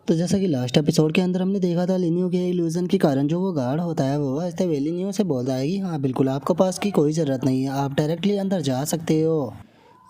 तो जैसा कि लास्ट एपिसोड के अंदर हमने देखा था, लिनियो के इल्यूजन के कारण जो वो गार्ड होता है वो हंसते हुए लिनियो से बोलता है कि हाँ बिल्कुल, आपको पास की कोई ज़रूरत नहीं है, आप डायरेक्टली अंदर जा सकते हो।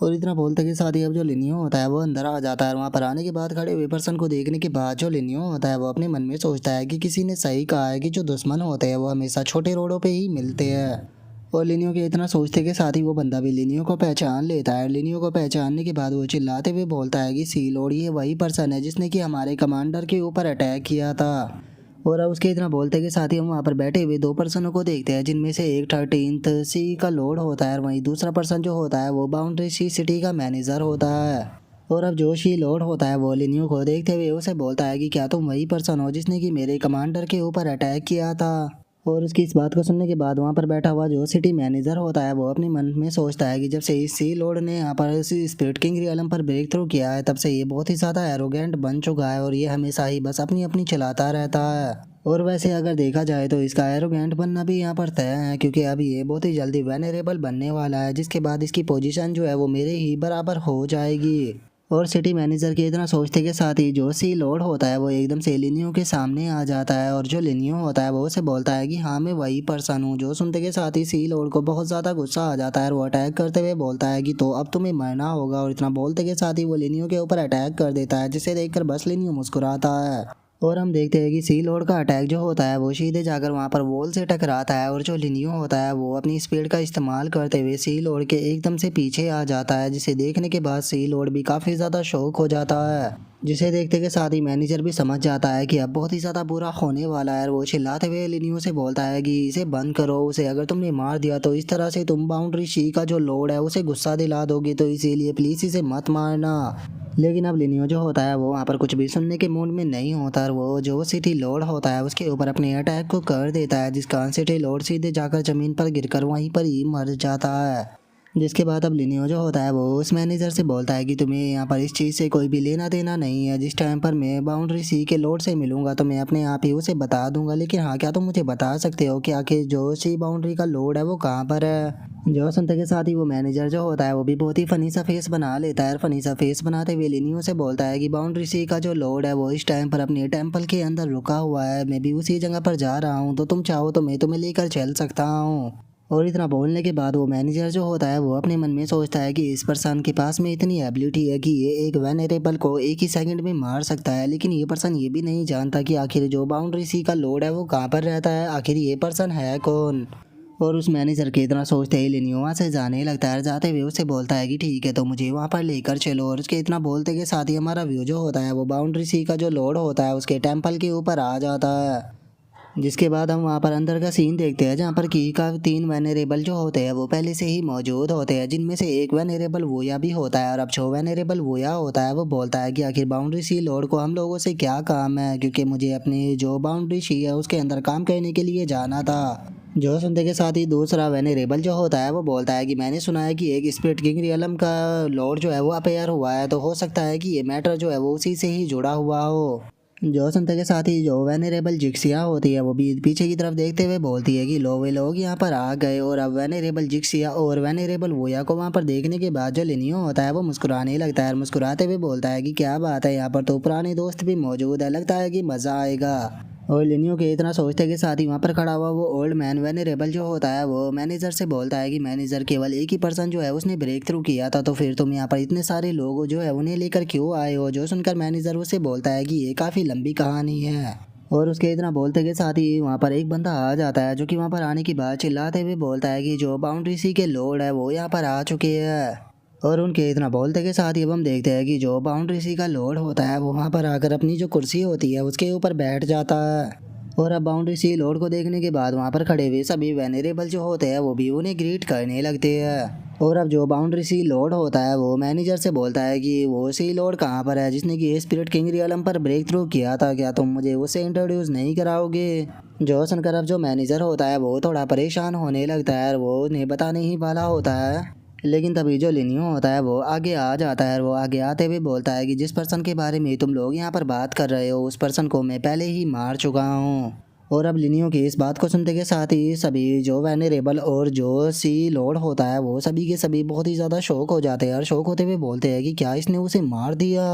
और इतना बोलते के साथ ही अब जो लिनियो होता है वो अंदर आ जाता है, और वहाँ पर आने के बाद खड़े हुए पर्सन को देखने के बाद जो लिनियो होता है वो अपने मन में सोचता है कि किसी ने सही कहा है कि जो दुश्मन होते हैं वो हमेशा छोटे रोडों पे ही मिलते हैं। और लिनियो के इतना सोचते के साथ ही वो बंदा भी लिनियो को पहचान लेता है। लिनियो को पहचानने के बाद वो चिल्लाते हुए बोलता है कि सी लॉर्ड, ये वही पर्सन है जिसने कि हमारे कमांडर के ऊपर अटैक किया था। और अब उसके इतना बोलते के साथ ही हम वहाँ पर बैठे हुए दो पर्सनों को देखते हैं, जिनमें से एक 13th सी का लॉर्ड होता है और वहीं दूसरा पर्सन जो होता है वो बाउंड्री सी सिटी का मैनेजर होता है। और अब जो शी लॉर्ड होता है वो लिनियो को देखते हुए उसे बोलता है कि क्या तुम वही पर्सन हो जिसने कि मेरे कमांडर के ऊपर अटैक किया था। और उसकी इस बात को सुनने के बाद वहाँ पर बैठा हुआ जो सिटी मैनेजर होता है वो अपने मन में सोचता है कि जब से इस सी लॉर्ड ने यहाँ पर इस स्पिरिट किंग रियलम पर ब्रेक थ्रू किया है, तब से ये बहुत ही ज़्यादा एरोगेंट बन चुका है और ये हमेशा ही बस अपनी अपनी चलाता रहता है। और वैसे अगर देखा जाए तो इसका एरोगेंट बनना भी यहाँ पर तय है, क्योंकि अभी ये बहुत ही जल्दी वेनरेबल बनने वाला है, जिसके बाद इसकी पोजीशन जो है वो मेरे ही बराबर हो जाएगी। और सिटी मैनेजर के इतना सोचते के साथ ही जो सी लॉर्ड होता है वो एकदम से लिनियो के सामने आ जाता है, और जो लिनियो होता है वो उसे बोलता है कि हाँ मैं वही पर्सन हूँ। जो सुनते के साथ ही सी लॉर्ड को बहुत ज़्यादा गुस्सा आ जाता है और वो अटैक करते हुए बोलता है कि तो अब तुम्हें मरना होगा। और इतना बोलते के साथ ही वो लिनियो के ऊपर अटैक कर देता है, जिसे देखकर बस लिनियो मुस्कुराता है। और हम देखते हैं कि सी लॉर्ड का अटैक जो होता है वो सीधे जाकर वहाँ पर वॉल से टकराता है, और जो लिनियो होता है वो अपनी स्पीड का इस्तेमाल करते हुए सी लॉर्ड के एकदम से पीछे आ जाता है, जिसे देखने के बाद सी लॉर्ड भी काफ़ी ज़्यादा शॉक हो जाता है। जिसे देखते के साथ ही मैनेजर भी समझ जाता है कि अब बहुत ही ज़्यादा बुरा होने वाला है, और वो चिल्लाते हुए लिनियो से बोलता है कि इसे बंद करो, उसे अगर तुमने मार दिया तो इस तरह से तुम बाउंड्री शी का जो लॉर्ड है उसे गुस्सा दिला दोगे, तो इसीलिए प्लीज़ इसे मत मारना। लेकिन अब लिनियो जो होता है वो वहाँ पर कुछ भी सुनने के मूड में नहीं होता, और वो जो सिटी लॉर्ड होता है उसके ऊपर अपने अटैक को कर देता है, जिसका सिटी लॉर्ड सीधे जाकर ज़मीन पर गिरकर वहीं पर ही मर जाता है। जिसके बाद अब लिनियो जो होता है वो उस मैनेजर से बोलता है कि तुम्हें यहाँ पर इस चीज़ से कोई भी लेना देना नहीं है। जिस टाइम पर मैं बाउंड्री सी के लॉर्ड से मिलूंगा तो मैं अपने आप ही उसे बता दूंगा, लेकिन हाँ क्या तुम मुझे बता सकते हो कि आखिर जो सी बाउंड्री का लॉर्ड है वो कहाँ पर है। जो सुनते के साथ ही वो मैनेजर जो होता है वो भी बहुत ही फनी सा फेस बना लेता है, और फनी सा फेस बनाते हुए लिनियो से बोलता है कि बाउंड्री सी का जो लॉर्ड है वो इस टाइम पर अपने टेम्पल के अंदर रुका हुआ है, मैं भी उसी जगह पर जा रहा हूँ, तो तुम चाहो तो मैं तुम्हें लेकर चल सकता हूँ। और इतना बोलने के बाद वो मैनेजर जो होता है वो अपने मन में सोचता है कि इस पर्सन के पास में इतनी एबिलिटी है कि ये एक वेनरेबल को एक ही सेकंड में मार सकता है, लेकिन ये पर्सन ये भी नहीं जानता कि आखिर जो बाउंड्री सी का लॉर्ड है वो कहाँ पर रहता है, आखिर ये पर्सन है कौन। और उस मैनेजर के इतना सोचते ही लिनियो वहाँ से जाने लगता है, जाते हुए उससे बोलता है कि ठीक है तो मुझे वहाँ पर लेकर चलो। और उसके इतना बोलते के साथ ही हमारा व्यू जो होता है वो बाउंड्री सी का जो लॉर्ड होता है उसके टेम्पल के ऊपर आ जाता है। जिसके बाद हम वहाँ पर अंदर का सीन देखते हैं, जहाँ पर की का 3 वेनरेबल जो होते हैं वो पहले से ही मौजूद होते हैं, जिनमें से एक वेनरेबल वोया भी होता है। और अब जो वेनरेबल वोया होता है वो बोलता है कि आखिर बाउंड्री सी लॉर्ड को हम लोगों से क्या काम है, क्योंकि मुझे अपनी जो बाउंड्री सी है उसके अंदर काम करने के लिए जाना था। जो सुनते के साथ ही दूसरा वेनरेबल जो होता है वो बोलता है कि मैंने सुना है कि एक स्पिरिट किंग रियलम का लॉर्ड जो है वो अपेयर हुआ है, तो हो सकता है कि ये मैटर जो है वो उसी से ही जुड़ा हुआ हो। जो सुनते के साथ ही जो वेनरेबल जिक्सिया होती है वो भी पीछे की तरफ देखते हुए बोलती है कि लो वे लोग यहाँ पर आ गए। और अब वेनरेबल जिक्सिया और वेनरेबल वोया को वहाँ पर देखने के बाद जो लिनियो होता है वो मुस्कुराने लगता है, और मुस्कुराते हुए बोलता है कि क्या बात है, यहाँ पर तो पुराने दोस्त भी मौजूद है, लगता है कि मज़ा आएगा। और लिनियो के इतना सोचते के साथ ही वहाँ पर खड़ा हुआ वो ओल्ड मैन वेनरेबल जो होता है वो मैनेजर से बोलता है कि मैनेजर केवल एक ही पर्सन जो है उसने ब्रेक थ्रू किया था, तो फिर तुम यहाँ पर इतने सारे लोग जो है उन्हें लेकर क्यों आए हो। जो सुनकर मैनेजर उसे बोलता है कि ये काफ़ी लंबी कहानी है। और उसके इतना बोलते के साथ ही वहाँ पर एक बंदा आ जाता है, जो कि वहाँ पर आने की बात चिल्लाते हुए बोलता है कि जो बाउंड्री सी के लॉर्ड है वो यहाँ पर आ चुके हैं। और उनके इतना बोलते के साथ ही अब हम देखते हैं कि जो बाउंड्री सी का लॉर्ड होता है वो वहाँ पर आकर अपनी जो कुर्सी होती है उसके ऊपर बैठ जाता है। और अब बाउंड्री सी लॉर्ड को देखने के बाद वहाँ पर खड़े हुए सभी वेनरेबल जो होते हैं वो भी उन्हें ग्रीट करने लगते हैं। और अब जो बाउंड्री सी लॉर्ड होता है वो मैनेजर से बोलता है कि वो सी लॉर्ड कहाँ पर है जिसने कि स्पिरिट किंग रियलम पर ब्रेक थ्रू किया था, क्या तुम मुझे उसे इंट्रोड्यूस नहीं कराओगे। जो सुनकर अब जो मैनेजर होता है वो थोड़ा परेशान होने लगता है, और वो उन्हें बताने ही वाला होता है, लेकिन तभी जो लिनियो होता है वो आगे आ जाता है, और वो आगे आते हुए बोलता है कि जिस पर्सन के बारे में तुम लोग यहाँ पर बात कर रहे हो उस पर्सन को मैं पहले ही मार चुका हूँ। और अब लिनियो की इस बात को सुनते के साथ ही सभी जो वेनरेबल और जो सी लॉर्ड होता है वो सभी के सभी बहुत ही ज़्यादा शौक हो जाते हैं, और शौक होते हुए बोलते हैं कि क्या इसने उसे मार दिया।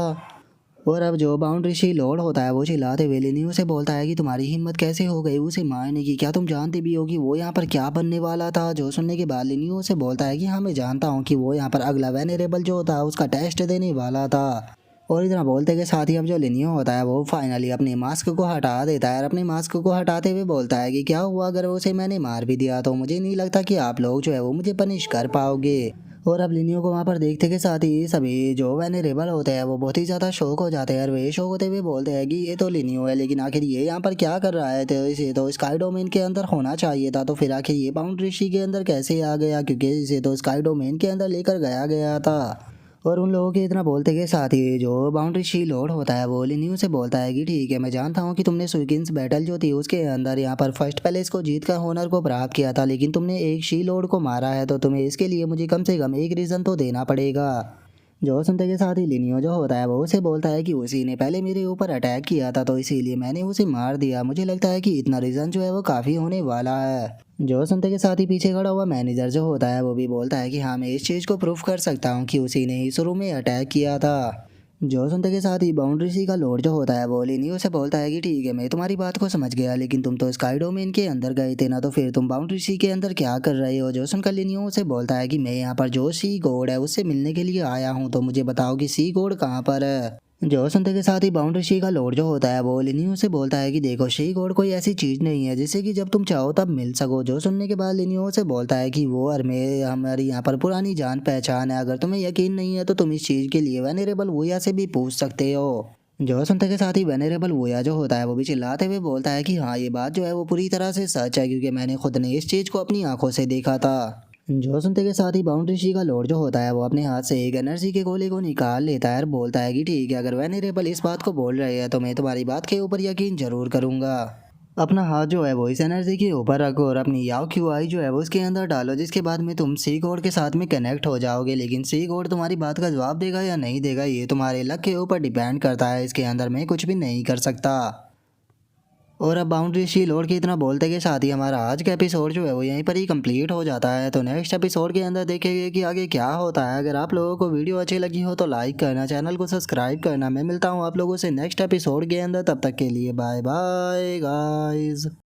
और अब जो बाउंड्री शी लॉर्ड होता है वो चिल्लाते हुए लिनियो से बोलता है कि तुम्हारी हिम्मत कैसे हो गई उसे मारने की, क्या तुम जानते भी हो कि वो यहाँ पर क्या बनने वाला था। जो सुनने के बाद लिनियो से बोलता है कि हाँ मैं जानता हूँ कि वो यहाँ पर अगला वेनेरेबल जो होता है उसका टेस्ट देने वाला था। और इतना बोलते के साथ ही अब जो लिनियो होता है वो फाइनली अपने मास्क को हटा देता है और अपने मास्क को हटाते हुए बोलता है कि क्या हुआ अगर उसे मैंने मार भी दिया तो मुझे नहीं लगता कि आप लोग जो है वो मुझे पनिश कर पाओगे। और अब लिनियो को वहाँ पर देखते के साथ ही सभी जो वेनेरेबल होते हैं वो बहुत ही ज़्यादा शौक हो जाते हैं और वे शौक होते हुए बोलते हैं कि ये तो लिनियो है, लेकिन आखिर ये यहाँ पर क्या कर रहा है, तो इसे तो स्काई डोमेन के अंदर होना चाहिए था, तो फिर आखिर ये बाउंड्री सी के अंदर कैसे आ गया, क्योंकि इसे तो स्काई डोमेन के अंदर लेकर गया गया था। और उन लोगों के इतना बोलते के साथ ही जो बाउंड्री शी लॉर्ड होता है वो लिन्यू से बोलता है कि ठीक है मैं जानता हूँ कि तुमने सुइकिन्स बैटल जो थी उसके अंदर यहाँ पर फर्स्ट पैलेस को जीत कर होनर को प्राप्त किया था, लेकिन तुमने एक शी लॉर्ड को मारा है, तो तुम्हें इसके लिए मुझे कम से कम एक रीज़न तो देना पड़ेगा। जो सुनते के साथ ही लिनियो जो होता है वो उसे बोलता है कि उसी ने पहले मेरे ऊपर अटैक किया था तो इसीलिए मैंने उसे मार दिया, मुझे लगता है कि इतना रीज़न जो है वो काफ़ी होने वाला है। जो सुनते के साथ ही पीछे खड़ा हुआ मैनेजर जो होता है वो भी बोलता है कि हाँ मैं इस चीज़ को प्रूफ कर सकता हूँ कि उसी ने ही शुरू में अटैक किया था। जो सुनते के साथ ही बाउंड्री सी का लॉर्ड जो होता है वो लिनियो से बोलता है कि ठीक है मैं तुम्हारी बात को समझ गया, लेकिन तुम तो स्काई डोमेन के अंदर गए थे ना, तो फिर तुम बाउंड्री सी के अंदर क्या कर रहे हो। जो सुनकर लिनियो से बोलता है कि मैं यहाँ पर जो सी गॉड है उससे मिलने के लिए आया हूँ, तो मुझे बताओ कि सी गॉड कहाँ पर है। जो सुनते के साथ ही बाउंड्री शी का लॉर्ड जो होता है वो लिनियो से बोलता है कि देखो शी गॉड कोई ऐसी चीज़ नहीं है जिससे कि जब तुम चाहो तब मिल सको। जो सुनने के बाद लिनियो से बोलता है कि वो और मैं हमारी यहाँ पर पुरानी जान पहचान है, अगर तुम्हें यकीन नहीं है तो तुम इस चीज़ के लिए वेनेरेबल वोया से भी पूछ सकते हो। जो सुनते के साथ ही वेनेरेबल वोया जो होता है वो भी चिल्लाते हुए बोलता है कि हाँ ये बात जो है वो पूरी तरह से सच है, क्योंकि मैंने खुद ने इस चीज़ को अपनी आंखों से देखा था। जो सुनते के साथ ही बाउंड्री शी का लॉर्ड जो होता है वो अपने हाथ से एक एनर्जी के गोले को निकाल लेता है और बोलता है कि ठीक है अगर वेनेरेबल इस बात को बोल रहे हैं तो मैं तुम्हारी बात के ऊपर यकीन जरूर करूंगा। अपना हाथ जो है वो इस एनर्जी के ऊपर रखो और अपनी याओ क्यू आई जो है वो उसके अंदर डालो, जिसके बाद में तुम सी कोड के साथ में कनेक्ट हो जाओगे, लेकिन सी कोड तुम्हारी बात का जवाब देगा या नहीं देगा ये तुम्हारे लक के ऊपर डिपेंड करता है, इसके अंदर मैं कुछ भी नहीं कर सकता। और अब बाउंड्री शी लॉर्ड के इतना बोलते के साथ ही हमारा आज का एपिसोड जो है वो यहीं पर ही कंप्लीट हो जाता है। तो नेक्स्ट एपिसोड के अंदर देखेंगे कि आगे क्या होता है। अगर आप लोगों को वीडियो अच्छी लगी हो तो लाइक करना, चैनल को सब्सक्राइब करना। मैं मिलता हूँ आप लोगों से नेक्स्ट एपिसोड के अंदर, तब तक के लिए बाय बाय गाइस।